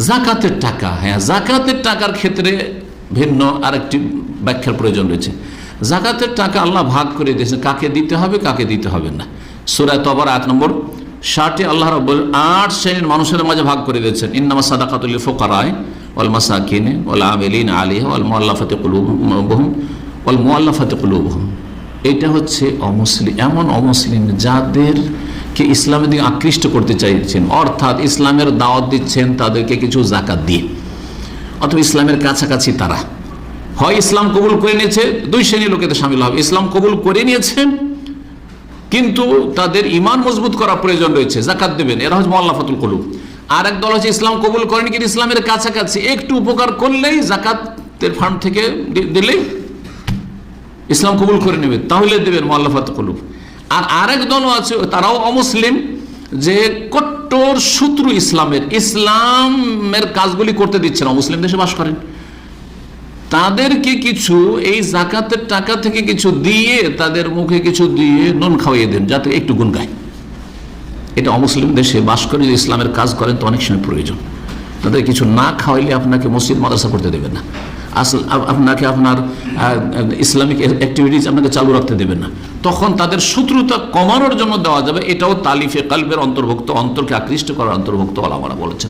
জাকাতের টাকা, হ্যাঁ জাকাতের টাকার ক্ষেত্রে ভিন্ন আরেকটি ব্যাখ্যার প্রয়োজন রয়েছে। জাকাতের টাকা আল্লাহ ভাগ করে দিয়েছেন কাকে দিতে হবে কাকে দিতে হবে না। সূরা তওবার আয়াত নম্বর 60 আল্লাহ রাব্বুল 8 শ্রেণীর মানুষের মাঝে ভাগ করে দিয়েছেন। ইন্নামাস সাদাকাতুল লিল ফুকারায়ে ওয়াল মাসাকিনে ওয়াল আমিলিনা আলাইহা ওয়াল মুআল্লাফাতি কুলুবুহুম। এটা হচ্ছে অমুসলিম, এমন অমুসলিম যাদেরকে ইসলামের দিকে আকৃষ্ট করতে চাইছেন, অর্থাৎ ইসলামের দাওয়াত দিচ্ছেন তাদেরকে কিছু জাকাত দিয়ে, অথবা ইসলামের কাছাকাছি তারা হয় ইসলাম কবুল করে নিয়েছে, দুই শ্রেণীর লোকেদের শামিল হবে। ইসলাম কবুল করে নিয়েছেন কিন্তু তাদের ঈমান মজবুত করা প্রয়োজন রয়েছে, জাকাত দেবেন, এরা হচ্ছে মুআল্লাফাতুল কুলুব। আর এক দল হচ্ছে ইসলাম কবুল করেন কিন্তু ইসলামের কাছাকাছি একটু উপকার করলেই জাকাতের ফান্ড থেকে দিলেই ইসলাম কবুল করে নেবে, তাহলে দেবেন মুআল্লাফাতুল কুলুব। আর আরেক দলও আছে, তারাও অমুসলিম, যে কট্টর শত্রু ইসলামের কাজগুলি করতে দিচ্ছে না, মুসলিম দেশে বাস করেন, তাদেরকে কিছু এই জাকাতের টাকা থেকে কিছু দিয়ে, তাদের মুখে কিছু দিয়ে নুন খাওয়িয়ে দেন যাতে একটু গুণ গায়। এটা অমুসলিম দেশে বাস করে যদি ইসলামের কাজ করেন তো অনেক সময় প্রয়োজন। তাদের কিছু না খাওয়াইলে আপনাকে মসজিদ মাদ্রাসা করতে দেবে না, আপনাকে আপনার ইসলামিক অ্যাক্টিভিটিস আপনাকে চালু রাখতে দেবে না। তখন তাদের শত্রুতা কমানোর জন্য দেওয়া যাবে, এটাও তালিফে কালবের অন্তর্ভুক্ত, অন্তরকে আকৃষ্ট করার অন্তর্ভুক্ত ওলামারা বলেছেন।